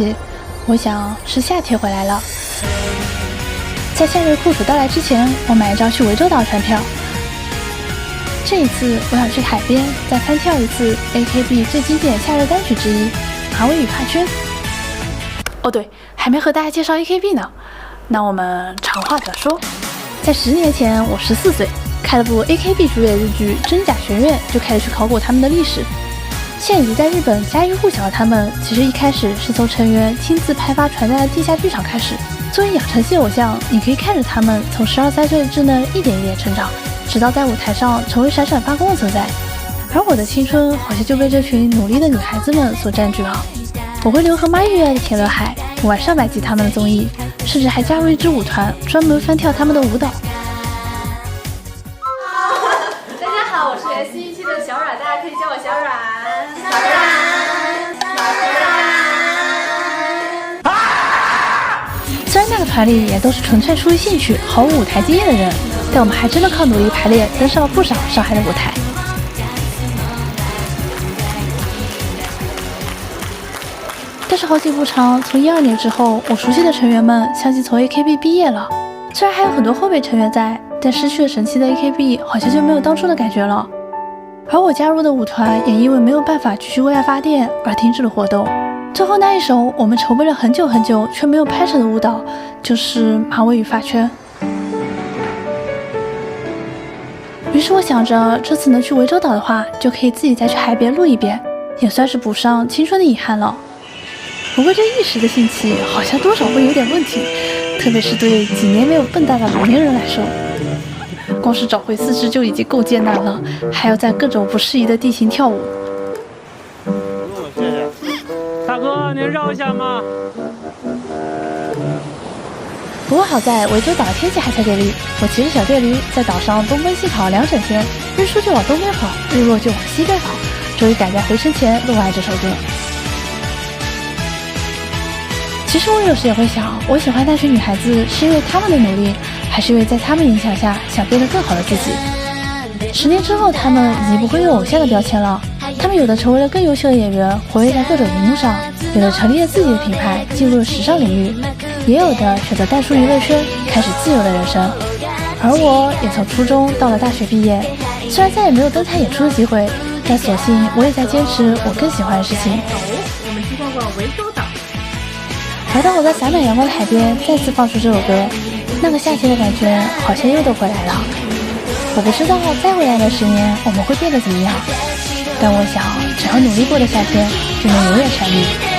起，我想是夏天回来了。在夏日酷暑到来之前，我买一张去涠洲岛船票。这一次我想去海边，再翻跳一次 AKB 最经典夏日单曲之一《马尾与发圈》。哦对，还没和大家介绍 AKB 呢。那我们长话短说，在10年前，我14岁，看了部 AKB 主演日剧《真假学院》，就开始去考古他们的历史。现已经在日本家喻户晓的他们，其实一开始是从成员亲自派发传单的地下剧场开始。作为养成系偶像，你可以看着他们从12、13岁的稚嫩一点一点成长，直到在舞台上成为闪闪发光的存在。而我的青春好像就被这群努力的女孩子们所占据了。我会留和妈月的田乐海，玩上百集他们的综艺，甚至还加入一支舞团，专门翻跳他们的舞蹈。大家好，我是 S17的小阮，大家可以叫我小阮。虽然那个团里也都是纯粹出于兴趣、毫无舞台经验的人，但我们还真的靠努力排练，登上了不少上海的舞台。但是好景不长，从12年之后，我熟悉的成员们相继从 AKB 毕业了。虽然还有很多后备成员在，但失去了神奇的 AKB 好像就没有当初的感觉了。而我加入的舞团也因为没有办法继续为爱发电而停止了活动。最后那一首我们筹备了很久很久却没有拍成的舞蹈，就是《马尾与发圈》。于是我想着，这次能去涠洲岛的话，就可以自己再去海边录一遍，也算是补上青春的遗憾了。不过这一时的兴起好像多少会有点问题，特别是对几年没有蹦跶的老年人来说，光是找回四肢就已经够艰难了，还要在各种不适宜的地形跳舞。谢谢大哥，您绕一下吗？不过好在涠洲岛天气还算给力，我骑着小电驴在岛上东奔西跑2整天，日出就往东边跑，日落就往西边跑，终于赶在回程前录完这首歌。其实我有时也会想，我喜欢那群女孩子是因为她们的努力，还是因为在她们影响下想变得更好的自己？10年之后，她们已经不会用偶像的标签了，她们有的成为了更优秀的演员，活跃在各种荧幕上，有的成立了自己的品牌，进入了时尚领域，也有的选择淡出娱乐圈，开始自由的人生。而我也从初中到了大学毕业，虽然再也没有登台演出的机会，但所幸我也在坚持我更喜欢的事情。我们去逛逛涠洲岛。而当我在洒满阳光的海边再次放出这首歌，那个夏天的感觉好像又都回来了。我不知道再未来的10年我们会变得怎么样，但我想只要努力过的夏天就能永远闪绿。